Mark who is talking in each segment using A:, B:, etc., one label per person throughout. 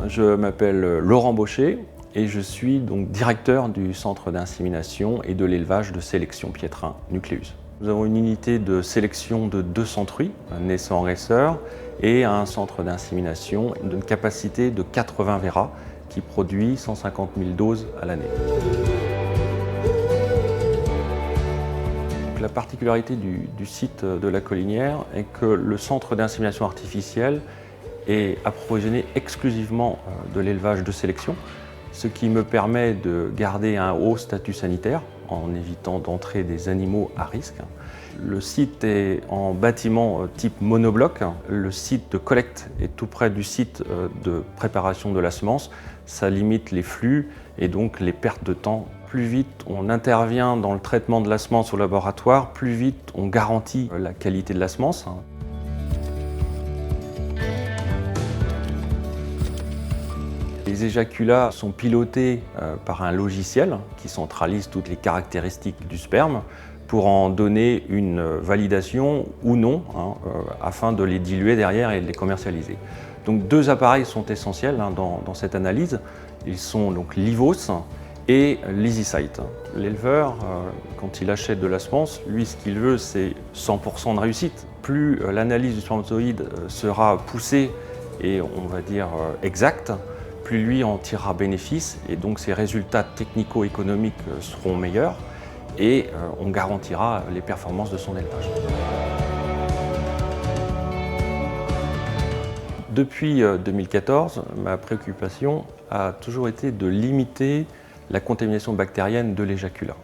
A: je m'appelle Laurent Baucher et je suis donc directeur du centre d'insémination et de l'élevage de sélection Pietrin Nucleus. Nous avons une unité de sélection de 200 truies, naissants raceurs, et un centre d'insémination d'une capacité de 80 véras qui produit 150 000 doses à l'année. La particularité du site de la Collinière est que le centre d'insémination artificielle est approvisionné exclusivement de l'élevage de sélection, ce qui me permet de garder un haut statut sanitaire en évitant d'entrer des animaux à risque. Le site est en bâtiment type monobloc. Le site de collecte est tout près du site de préparation de la semence. Ça limite les flux et donc les pertes de temps. Plus vite on intervient dans le traitement de la semence au laboratoire, plus vite on garantit la qualité de la semence. Les éjaculats sont pilotés par un logiciel qui centralise toutes les caractéristiques du sperme pour en donner une validation ou non, afin de les diluer derrière et de les commercialiser. Donc deux appareils sont essentiels dans cette analyse. Ils sont donc l'IVOS et l'EasySight. L'éleveur, quand il achète de la semence, lui ce qu'il veut c'est 100% de réussite. Plus l'analyse du spermatozoïde sera poussée et on va dire exacte, plus lui en tirera bénéfice et donc ses résultats technico-économiques seront meilleurs et on garantira les performances de son élevage. Depuis 2014, ma préoccupation a toujours été de limiter la contamination bactérienne de l'éjaculat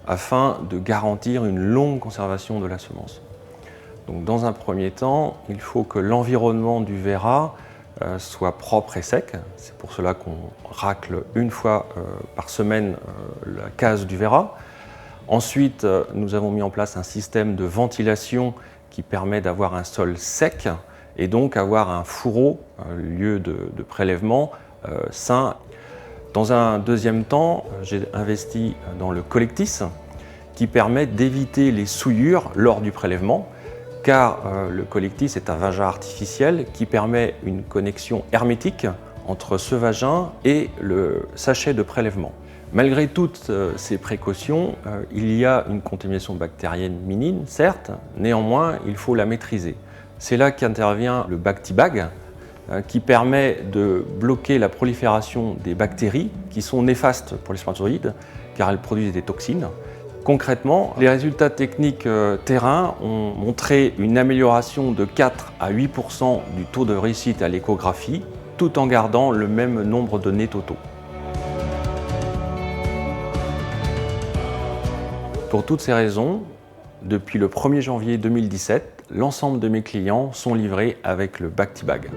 A: afin de garantir une longue conservation de la semence. Donc, dans un premier temps, il faut que l'environnement du véra soit propre et sec. C'est pour cela qu'on racle une fois par semaine la case du véra. Ensuite, nous avons mis en place un système de ventilation qui permet d'avoir un sol sec et donc avoir un fourreau, lieu de prélèvement, sain. Dans un deuxième temps, j'ai investi dans le collectis qui permet d'éviter les souillures lors du prélèvement, car le collectis est un vagin artificiel qui permet une connexion hermétique entre ce vagin et le sachet de prélèvement. Malgré toutes ces précautions, il y a une contamination bactérienne minime, certes, néanmoins il faut la maîtriser. C'est là qu'intervient le BactiBag, qui permet de bloquer la prolifération des bactéries qui sont néfastes pour les spermatozoïdes, car elles produisent des toxines. Concrètement, les résultats techniques terrain ont montré une amélioration de 4 à 8% du taux de réussite à l'échographie, tout en gardant le même nombre de nez totaux. Pour toutes ces raisons, depuis le 1er janvier 2017, l'ensemble de mes clients sont livrés avec le BactiBag.